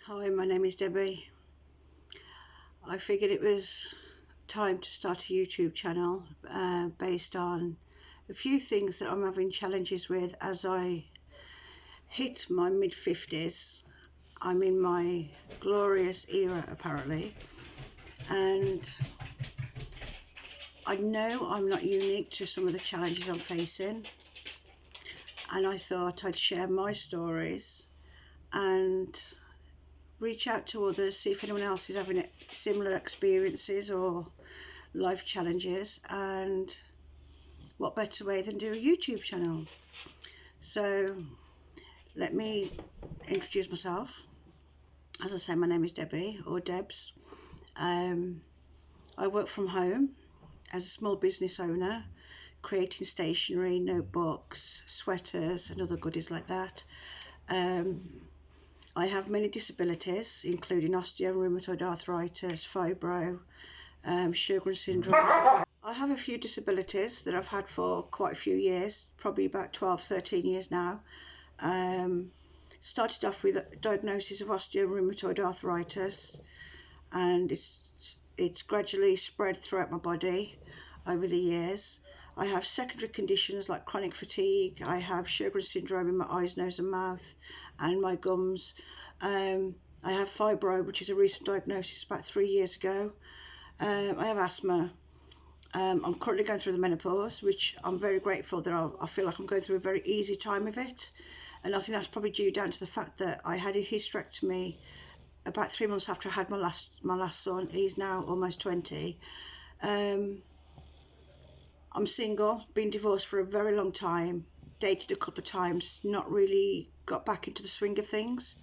Hi, my name is Debbie. I figured it was time to start a YouTube channel based on a few things that I'm having challenges with as I hit my mid-50s. I'm in my glorious era apparently, and I know I'm not unique to some of the challenges I'm facing, and I thought I'd share my stories and reach out to others, see if anyone else is having similar experiences or life challenges, and what better way than do a YouTube channel. So let me introduce myself. As I say, my name is Debbie, or Debs. I work from home as a small business owner, creating stationery, notebooks, sweaters and other goodies like that. I have many disabilities, including osteo and rheumatoid arthritis, fibro, Sjogren's syndrome. I have a few disabilities that I've had for quite a few years, probably about 12, 13 years now. Started off with a diagnosis of osteo and rheumatoid arthritis, and it's gradually spread throughout my body over the years. I have secondary conditions like chronic fatigue. I have Sjogren's syndrome in my eyes, nose and mouth and my gums. I have fibro, which is a recent diagnosis about 3 years ago. I have asthma. I'm currently going through the menopause, which I'm very grateful that I feel like I'm going through a very easy time of it. And I think that's probably due down to the fact that I had a hysterectomy about 3 months after I had my last son. He's now almost 20. I'm single, been divorced for a very long time, dated a couple of times, not really got back into the swing of things.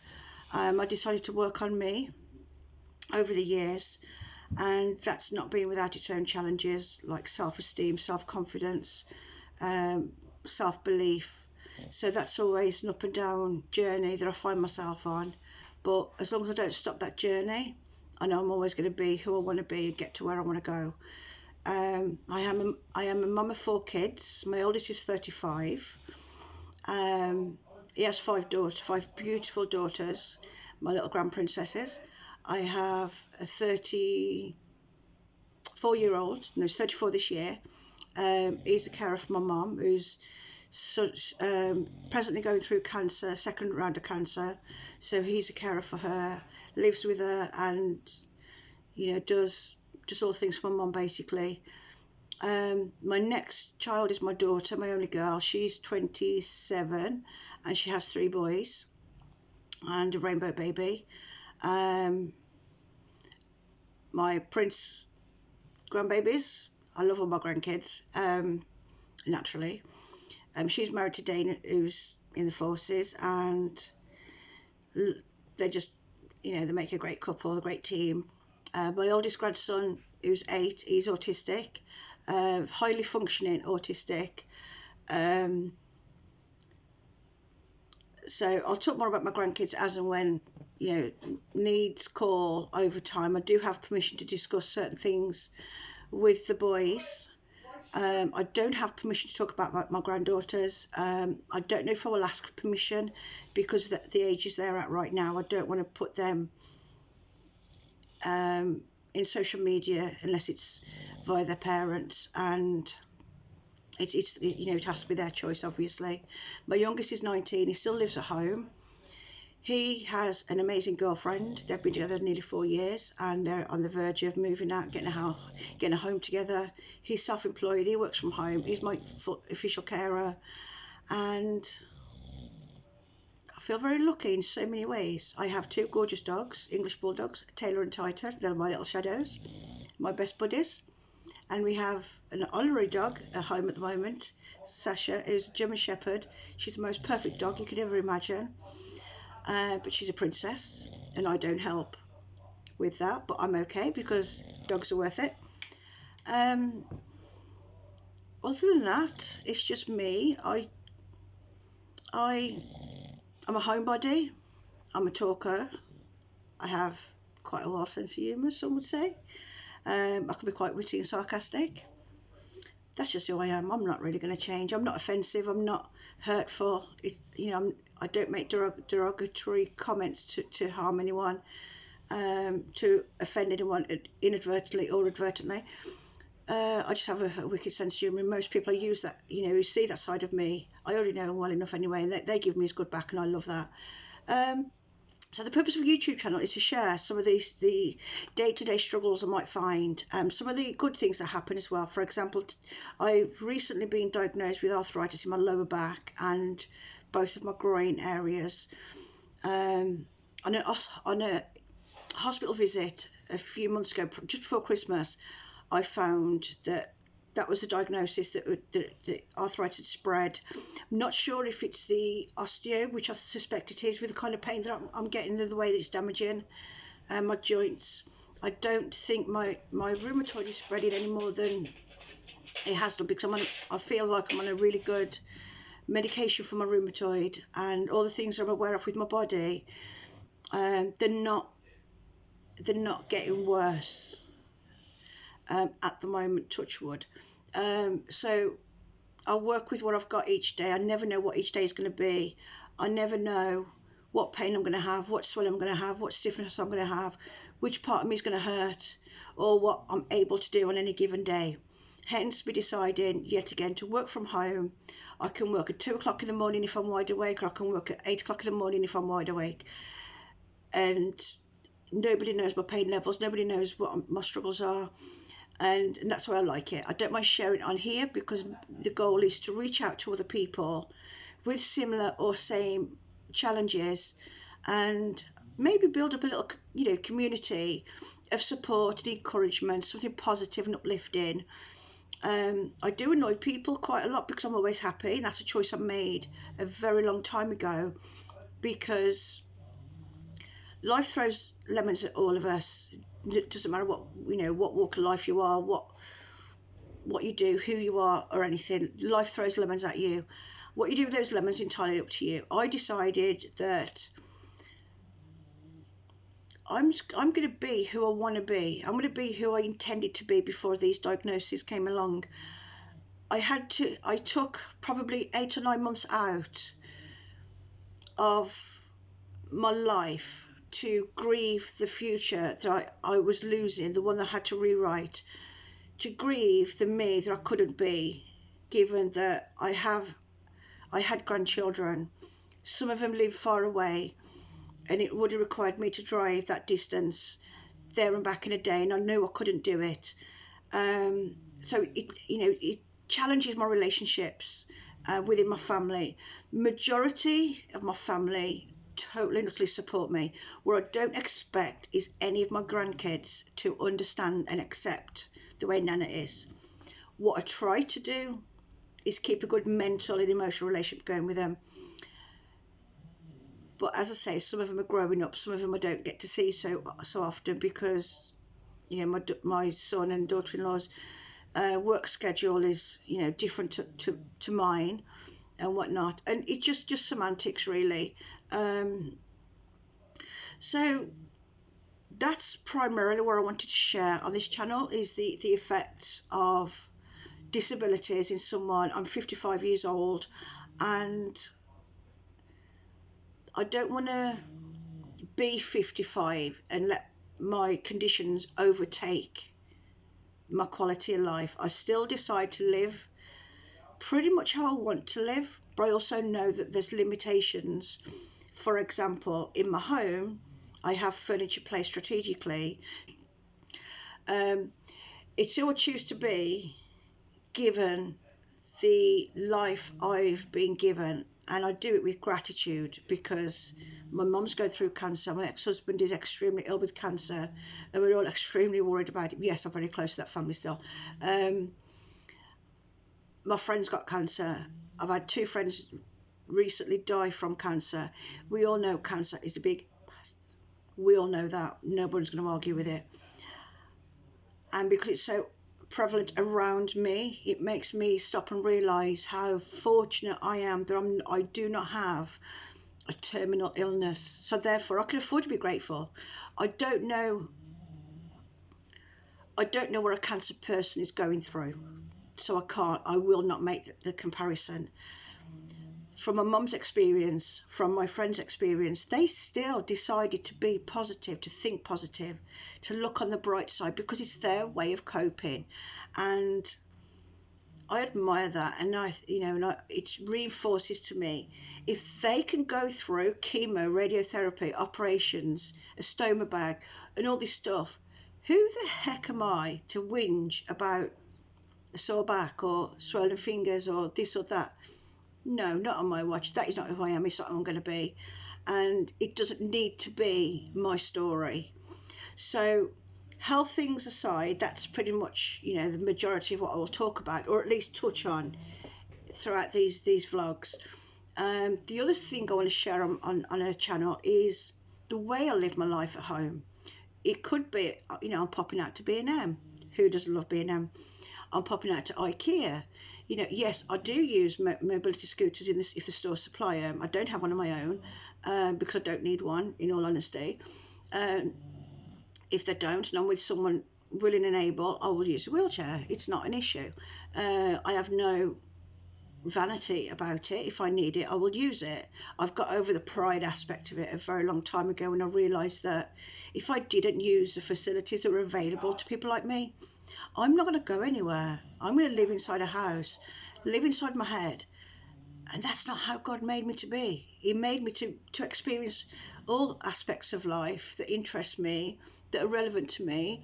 I decided to work on me over the years, and that's not been without its own challenges like self-esteem, self-confidence, self-belief. So that's always an up and down journey that I find myself on. But as long as I don't stop that journey, I know I'm always going to be who I want to be and get to where I want to go. I am a mum of 4 kids. My oldest is 35. He has 5 beautiful daughters, my little grand princesses. I have a 34-year-old, no, he's 34 this year. He's a carer for my mum, who's presently going through cancer, second round of cancer. So he's a carer for her, lives with her, and does all things for my mum basically. My next child is my daughter, my only girl. She's 27 and she has 3 boys and a rainbow baby. My prince grandbabies, I love all my grandkids, naturally. She's married to Dane, who's in the forces, and they just, they make a great couple, a great team. My oldest grandson, who's 8, he's autistic, highly functioning autistic. So I'll talk more about my grandkids as and when needs call over time. I do have permission to discuss certain things with the boys. I don't have permission to talk about my granddaughters. I don't know if I will ask permission because the ages they're at right now, I don't want to put them in social media unless it's via their parents, and it has to be their choice, obviously. My youngest is 19. He still lives at home. He has an amazing girlfriend. They've been together nearly 4 years, and they're on the verge of moving out, getting a home together. He's self-employed. He works from home. He's my official carer, and I feel very lucky in so many ways. I have 2 gorgeous dogs, English bulldogs, Taylor and Titer. They're my little shadows, my best buddies. And we have an honorary dog at home at the moment, Sasha, who's a German Shepherd. She's the most perfect dog you could ever imagine. But she's a princess, and I don't help with that, but I'm okay because dogs are worth it. Other than that, it's just me. I'm a homebody. I'm a talker. I have quite a wild sense of humour, some would say. I can be quite witty and sarcastic. That's just who I am. I'm not really going to change. I'm not offensive. I'm not hurtful. I don't make derogatory comments to harm anyone, to offend anyone inadvertently or advertently. I just have a wicked sense of humour, and most people I use that, who see that side of me, I already know them well enough anyway, and they give me as good back, and I love that. So the purpose of a YouTube channel is to share some of the day-to-day struggles I might find, some of the good things that happen as well. For example, I've recently been diagnosed with arthritis in my lower back and both of my groin areas. On a hospital visit a few months ago, just before Christmas, I found that was the diagnosis, that the arthritis spread. I'm not sure if it's the osteo, which I suspect it is, with the kind of pain that I'm getting, the way that it's damaging my joints. I don't think my rheumatoid is spreading any more than it has done, because I feel like I'm on a really good medication for my rheumatoid, and all the things I'm aware of with my body, they're not getting worse. At the moment, touch wood. So I'll work with what I've got each day. I never know what each day is going to be. I never know what pain I'm going to have, what swelling I'm going to have, what stiffness I'm going to have, which part of me is going to hurt, or what I'm able to do on any given day. Hence, we decided yet again to work from home. I can work at 2 o'clock in the morning if I'm wide awake, or I can work at 8 o'clock in the morning if I'm wide awake. And nobody knows my pain levels. Nobody knows what my struggles are. And that's why I like it. I don't mind sharing it on here, because the goal is to reach out to other people with similar or same challenges, and maybe build up a little, community of support and encouragement, something positive and uplifting. I do annoy people quite a lot, because I'm always happy, and that's a choice I made a very long time ago, because life throws lemons at all of us. It doesn't matter what walk of life you are, what you do, who you are, or anything. Life throws lemons at you. What you do with those lemons is entirely up to you. I decided that I'm going to be who I want to be. I'm going to be who I intended to be before these diagnoses came along. I took probably 8 or 9 months out of my life to grieve the future that I was losing, the one that I had to rewrite, to grieve the me that I couldn't be, given that I had grandchildren. Some of them live far away, and it would have required me to drive that distance there and back in a day, and I knew I couldn't do it. So it challenges my relationships within my family. Majority of my family totally and utterly support me. What I don't expect is any of my grandkids to understand and accept the way Nana is. What I try to do is keep a good mental and emotional relationship going with them. But as I say, some of them are growing up, some of them I don't get to see so often, because my son and daughter-in-law's work schedule is different to mine and whatnot, and it's just semantics, really. So that's primarily what I wanted to share on this channel, is the effects of disabilities in someone. I'm 55 years old, and I don't want to be 55 and let my conditions overtake my quality of life. I still decide to live pretty much how I want to live, but I also know that there's limitations. For example, in my home, I have furniture placed strategically. It's who I choose to be, given the life I've been given, and I do it with gratitude, because my mum's going through cancer, my ex-husband is extremely ill with cancer, and we're all extremely worried about it. Yes, I'm very close to that family still. My friend's got cancer. I've had 2 friends recently die from cancer. We all know cancer is a big, we all know that. Nobody's going to argue with it. And because it's so prevalent around me, it makes me stop and realise how fortunate I am that I do not have a terminal illness. So therefore I can afford to be grateful. I don't know what a cancer person is going through, so I will not make the comparison. from my mum's experience, from my friend's experience, they still decided to be positive, to think positive, to look on the bright side, because it's their way of coping. And I admire that, and it reinforces to me, if they can go through chemo, radiotherapy, operations, a stoma bag, and all this stuff, who the heck am I to whinge about a sore back or swollen fingers or this or that? No, not on my watch. That is not who I am. It's not who I'm going to be. And it doesn't need to be my story. So health things aside, that's pretty much, the majority of what I will talk about, or at least touch on throughout these vlogs. The other thing I want to share on a channel is the way I live my life at home. It could be, I'm popping out to B&M. Who doesn't love B&M? I'm popping out to IKEA. Yes, I do use mobility scooters if the stores supply them. I don't have one of my own because I don't need one, in all honesty. If they don't, and I'm with someone willing and able, I will use a wheelchair. It's not an issue. I have no vanity about it. If I need it, I will use it. I've got over the pride aspect of it a very long time ago when I realised that if I didn't use the facilities that were available to people like me, I'm not going to go anywhere. I'm going to live inside a house, live inside my head. And that's not how God made me to be. He made me to experience all aspects of life that interest me, that are relevant to me,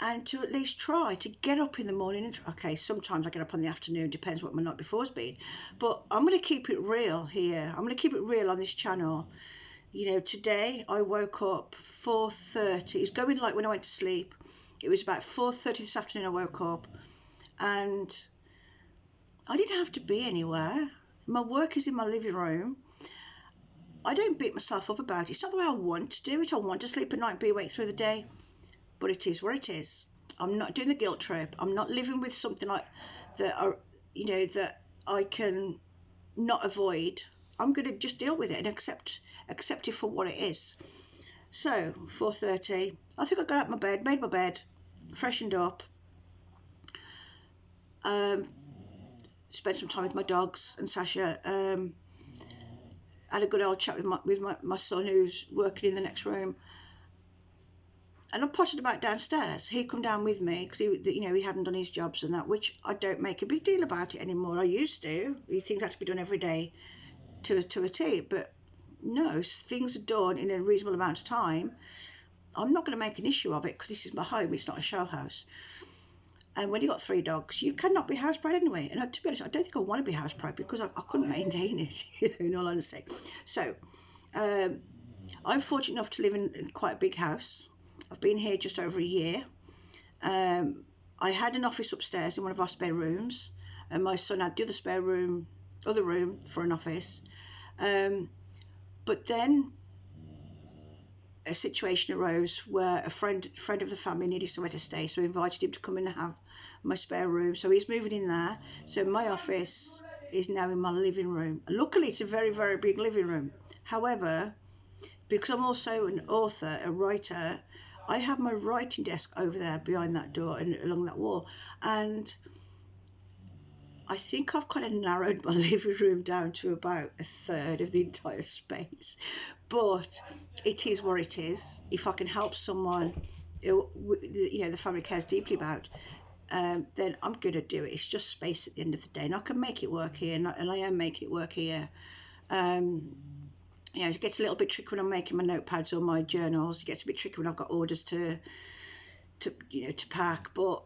and to at least try to get up in the morning. And okay, sometimes I get up in the afternoon, depends what my night before's been. But I'm going to keep it real here. I'm going to keep it real on this channel. Today I woke up 4:30. It was going like when I went to sleep. It was about 4:30 this afternoon I woke up, and I didn't have to be anywhere. My work is in my living room. I don't beat myself up about it. It's not the way I want to do it. I want to sleep at night and be awake through the day, but it is what it is. I'm not doing the guilt trip. I'm not living with something that I can not avoid. I'm going to just deal with it and accept it for what it is. So 4:30, I think I got out of my bed, made my bed, freshened up, spent some time with my dogs and Sasha, had a good old chat with my son, who's working in the next room, and I potted about downstairs. He come down with me because he hadn't done his jobs and that, which I don't make a big deal about it anymore. I used to. Things had to be done every day to a T, but no, things are done in a reasonable amount of time. I'm not going to make an issue of it because this is my home. It's not a show house. And when you've got 3 dogs, you cannot be house proud anyway. And to be honest, I don't think I want to be house proud because I couldn't maintain it, in all honesty. So I'm fortunate enough to live in quite a big house. I've been here just over a year. I had an office upstairs in one of our spare rooms, and my son had the other room for an office. But then a situation arose where a friend of the family needed somewhere to stay, so I invited him to come in and have my spare room. So he's moving in there. So my office is now in my living room. Luckily, it's a very, very big living room. However, because I'm also an author, a writer, I have my writing desk over there behind that door and along that wall. And I think I've kind of narrowed my living room down to about 1/3 of the entire space, but it is what it is. If I can help someone, the family cares deeply about, then I'm going to do it. It's just space at the end of the day, and I can make it work here, and I am making it work here. It gets a little bit tricky when I'm making my notepads or my journals. It gets a bit tricky when I've got orders to pack, but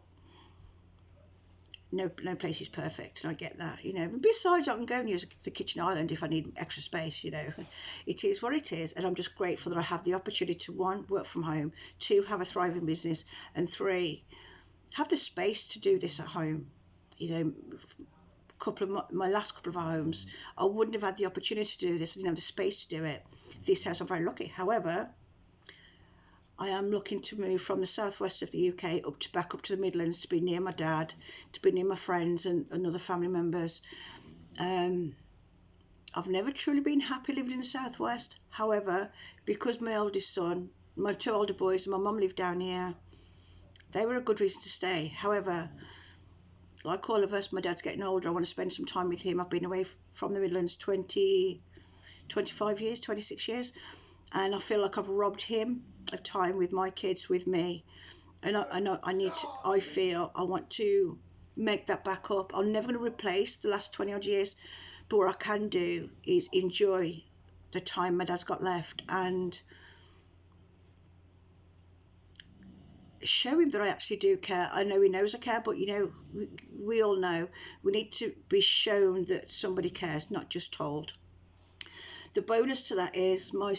no place is perfect, and I get that, Besides, I can go and use the kitchen island if I need extra space, It is what it is, and I'm just grateful that I have the opportunity to, 1, work from home, 2, have a thriving business, and 3, have the space to do this at home. My last couple of homes, I wouldn't have had the opportunity to do this. I didn't have the space to do it. This house, I'm very lucky. However, I am looking to move from the southwest of the UK back up to the Midlands, to be near my dad, to be near my friends and other family members. I've never truly been happy living in the southwest. However, because my oldest son, my 2 older boys, and my mum lived down here, they were a good reason to stay. However, like all of us, my dad's getting older. I want to spend some time with him. I've been away from the Midlands 25 years, 26 years, and I feel like I've robbed him of time with my kids, with me, and I feel I want to make that back up. I'm never going to replace the last 20 odd years, but what I can do is enjoy the time my dad's got left and show him that I actually do care. I know he knows I care, but you know, we all know we need to be shown that somebody cares, not just told. The bonus to that is my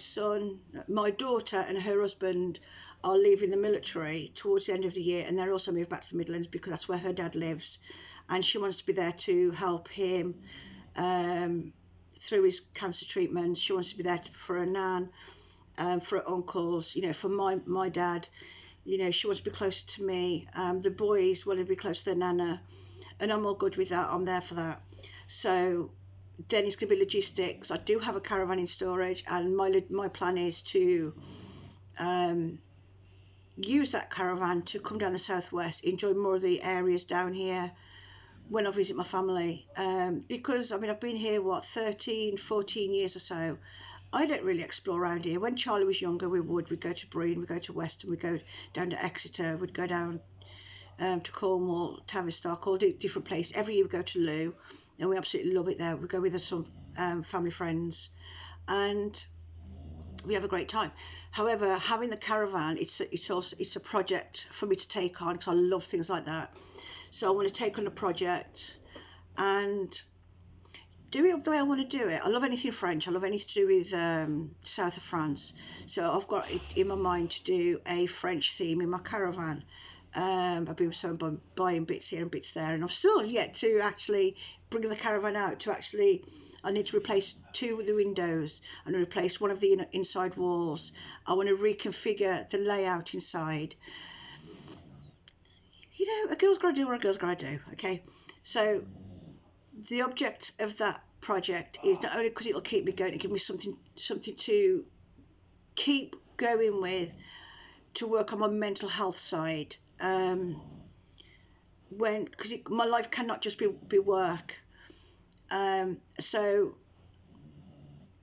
daughter and her husband are leaving the military towards the end of the year, and they're also moved back to the Midlands because that's where her dad lives, and she wants to be there to help him through his cancer treatment. She wants to be there for her nan, for her uncles, you know, for my dad. You know, she wants to be closer to me. The boys want to be close to their nana, and I'm all good with that. I'm there for that. So then it's going to be logistics. I do have a caravan in storage, and my plan is to use that caravan to come down the southwest, enjoy more of the areas down here when I visit my family. Because, I mean, I've been here, 13, 14 years or so. I don't really explore around here. When Charlie was younger, we'd go to Breen, we'd go to Weston, we'd go down to Exeter, we'd go down to Cornwall, Tavistock, all different places. Every year we go to Loo, and we absolutely love it there. We go with some family friends, and we have a great time. However, having the caravan, it's a project for me to take on because I love things like that. So I want to take on a project and do it the way I want to do it. I love anything French. I love anything to do with south of France. So I've got it in my mind to do a French theme in my caravan. I've been buying bits here and bits there, and I've still yet to actually bring the caravan out to actually. I need to replace 2 of the windows and replace one of the inside walls. I want to reconfigure the layout inside. You know, a girl's got to do what a girl's got to do, okay? So the object of that project is not only because it'll keep me going, it'll give me something to keep going with, to work on my mental health side. Because my life cannot just be work. So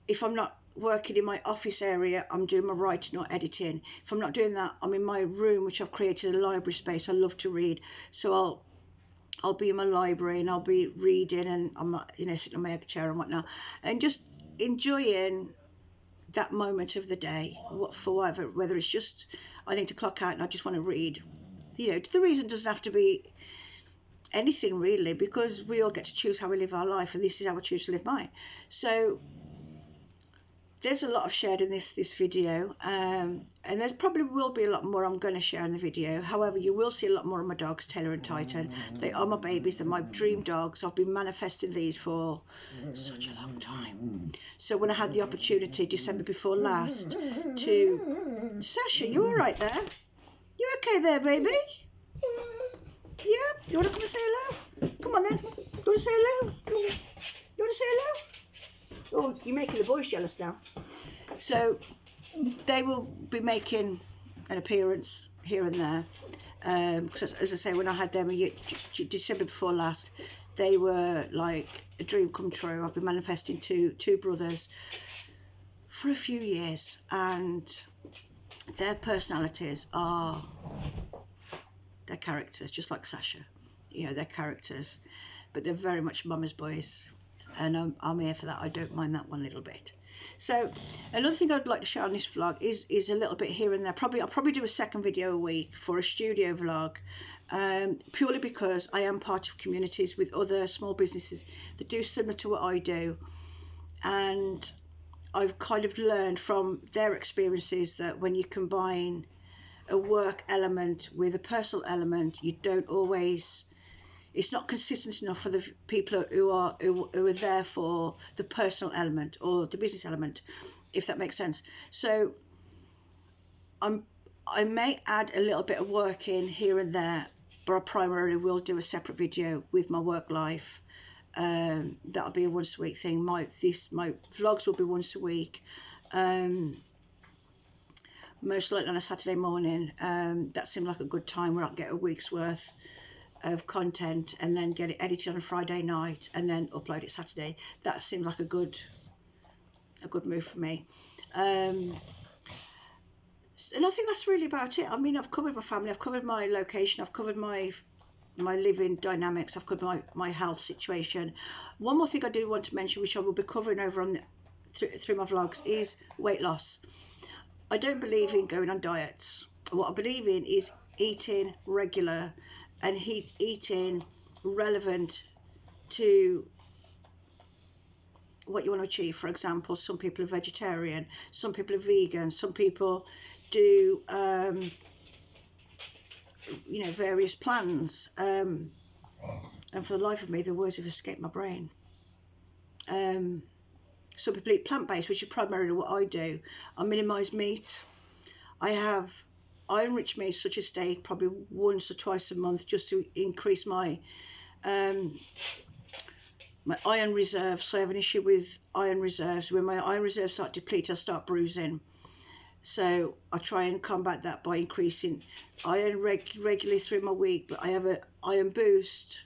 if I'm not working in my office area, I'm doing my writing or editing. If I'm not doing that, I'm in my room, which I've created a library space. I love to read, so I'll be in my library and I'll be reading, and I'm not, you know, sitting on my chair and whatnot, and just enjoying that moment of the day, whether it's just I need to clock out and I just want to read. You know, the reason doesn't have to be anything really, because we all get to choose how we live our life, and this is how I choose to live mine. So there's a lot of shared in this video, and there probably will be a lot more I'm going to share in the video. However, you will see a lot more of my dogs, Taylor and Titan. They are my babies, they're my dream dogs. I've been manifesting these for such a long time. So when I had the opportunity December before last to... Sasha, you all right there? You okay there, baby? Yeah? You want to come and say hello? Come on then. You want to say hello? Come here. You want to say hello? Oh, you're making the boys jealous now. So they will be making an appearance here and there. Because as I say, when I had them December before last, they were like a dream come true. I've been manifesting two brothers for a few years, and their personalities are their characters, just like Sasha. You know, their characters, but they're very much mama's boys, and I'm here for that. I don't mind that one little bit. So another thing I'd like to share on this vlog is a little bit here and there. I'll probably do a second video a week for a studio vlog, purely because I am part of communities with other small businesses that do similar to what I do, and I've kind of learned from their experiences that when you combine a work element with a personal element, you don't always, it's not consistent enough for the people who are there for the personal element or the business element, if that makes sense. So I may add a little bit of work in here and there, but I primarily will do a separate video with my work life. That'll be a once a week thing. My vlogs will be once a week, most likely on a Saturday morning. That seemed like a good time where I can get a week's worth of content and then get it edited on a Friday night and then upload it Saturday. That seems like a good move for me. And I think that's really about it. I mean, I've covered my family, I've covered my location, I've covered my living dynamics, I've covered my health situation. One more thing I do want to mention, which I will be covering over on through my vlogs, is weight loss. I don't believe in going on diets. What I believe in is eating regular and eating relevant to what you want to achieve. For example, some people are vegetarian, some people are vegan, some people do you know, various plans, and for the life of me the words have escaped my brain. Some people eat plant-based, which is primarily what I do. I minimise meat. I have iron-rich meats such as steak probably once or twice a month, just to increase my my iron reserves. So I have an issue with iron reserves. When my iron reserves start to deplete, I start bruising. So I try and combat that by increasing iron regularly through my week. But I have an iron boost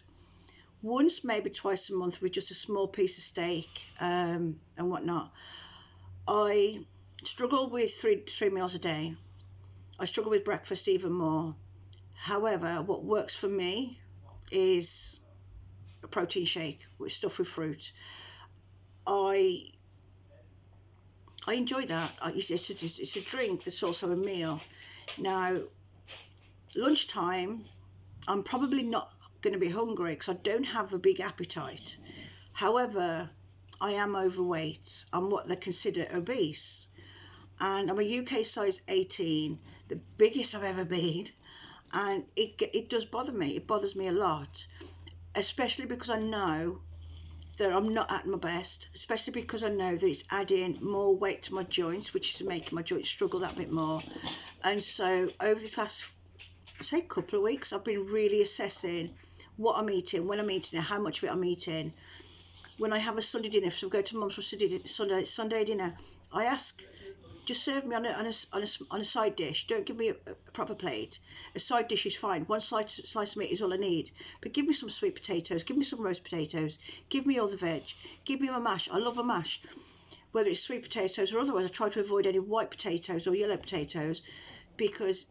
once, maybe twice a month, with just a small piece of steak and whatnot. I struggle with three meals a day. I struggle with breakfast even more. However, what works for me is a protein shake with stuff with fruit. I enjoy that. It's a drink that's also a meal. Now, lunchtime, I'm probably not going to be hungry because I don't have a big appetite. However, I am overweight. I'm what they consider obese. And I'm a UK size 18, the biggest I've ever been. And it does bother me. It bothers me a lot, especially because I know that I'm not at my best, especially because I know that it's adding more weight to my joints, which is making my joints struggle that bit more. And so over this last, say, couple of weeks, I've been really assessing what I'm eating, when I'm eating it, how much of it I'm eating. When I have a Sunday dinner, so I go to mum's for Sunday dinner, I ask, just serve me on a side dish. Don't give me a proper plate. A side dish is fine. One slice of meat is all I need. But give me some sweet potatoes. Give me some roast potatoes. Give me all the veg. Give me my mash. I love a mash. Whether it's sweet potatoes or otherwise, I try to avoid any white potatoes or yellow potatoes because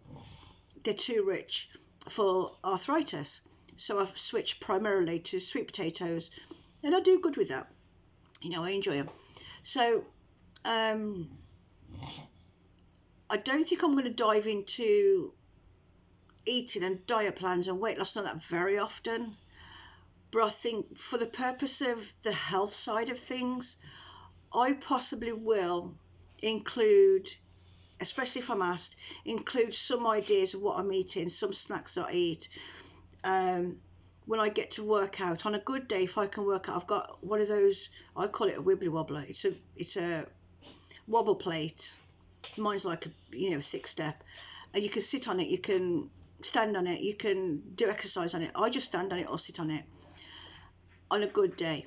they're too rich for arthritis. So I've switched primarily to sweet potatoes, and I do good with that. You know, I enjoy them. So I don't think I'm going to dive into eating and diet plans and weight loss, not that very often. But I think for the purpose of the health side of things, I possibly will include, especially if I'm asked, include some ideas of what I'm eating, some snacks that I eat. When I get to work out, on a good day, if I can work out, I've got one of those, I call it a wibbly wobbler. It's a wobble plate. Mine's like a thick step, and you can sit on it, you can stand on it, you can do exercise on it. I just stand on it or sit on it on a good day,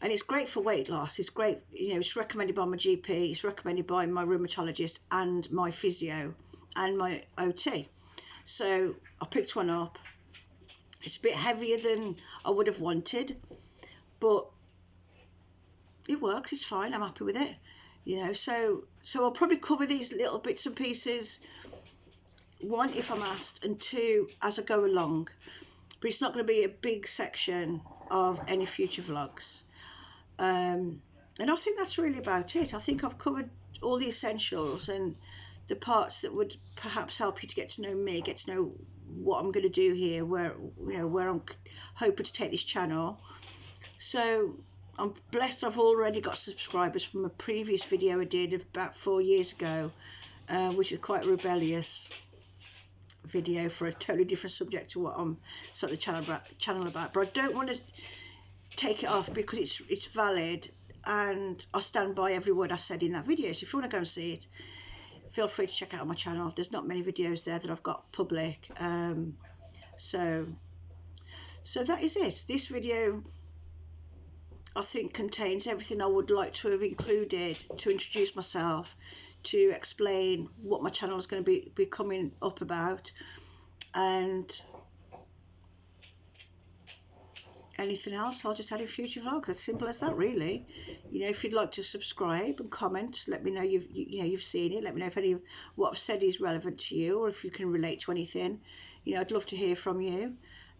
and it's great for weight loss. It's great, it's recommended by my GP, it's recommended by my rheumatologist and my physio and my OT. So I picked one up. It's a bit heavier than I would have wanted, but it works. It's fine. I'm happy with it. So I'll probably cover these little bits and pieces, one, if I'm asked, and two, as I go along. But it's not going to be a big section of any future vlogs. And I think that's really about it. I think I've covered all the essentials and the parts that would perhaps help you to get to know me, get to know what I'm going to do here, where I'm hoping to take this channel. So I'm blessed I've already got subscribers from a previous video I did about 4 years ago, which is quite a rebellious video for a totally different subject to what I'm starting the channel about. But I don't want to take it off because it's valid, and I stand by every word I said in that video. So if you want to go and see it, feel free to check out my channel. There's not many videos there that I've got public. So that is it. This video, I think, contains everything I would like to have included to introduce myself, to explain what my channel is going to be coming up about, and anything else, I'll just add in future vlogs. As simple as that, really. You know, if you'd like to subscribe and comment, let me know you've seen it. Let me know if any of what I've said is relevant to you, or if you can relate to anything. You know, I'd love to hear from you.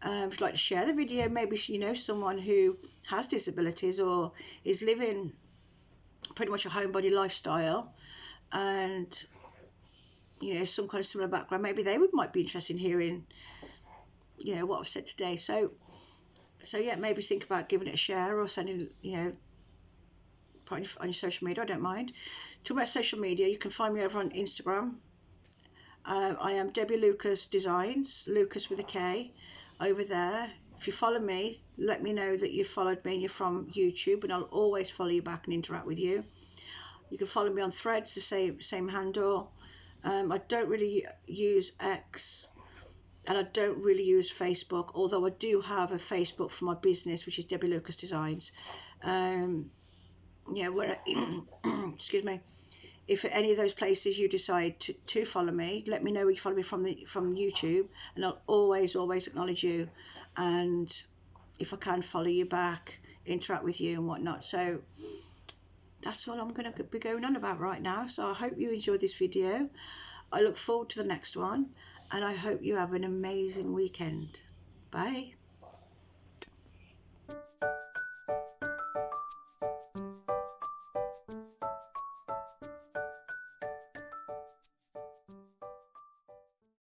If you'd like to share the video, maybe you know someone who has disabilities or is living pretty much a homebody lifestyle, and you know, some kind of similar background, maybe they might be interested in hearing, you know, what I've said today. So yeah, maybe think about giving it a share or sending, you know, putting it on your social media. I don't mind. Talking about social media, you can find me over on Instagram. I am Debbie Lucas Designs, Lucas with a K, over there. If you follow me, let me know that you followed me and you're from YouTube, and I'll always follow you back and interact with you. You can follow me on Threads, the same handle. I don't really use X, and I don't really use Facebook, although I do have a Facebook for my business, which is Debbie Lucas Designs. Yeah, where excuse me. If at any of those places you decide to follow me, let me know you follow me from YouTube, and I'll always acknowledge you, and if I can, follow you back, interact with you and whatnot. So that's all I'm going to be going on about right now. So I hope you enjoyed this video. I look forward to the next one, and I hope you have an amazing weekend. Bye.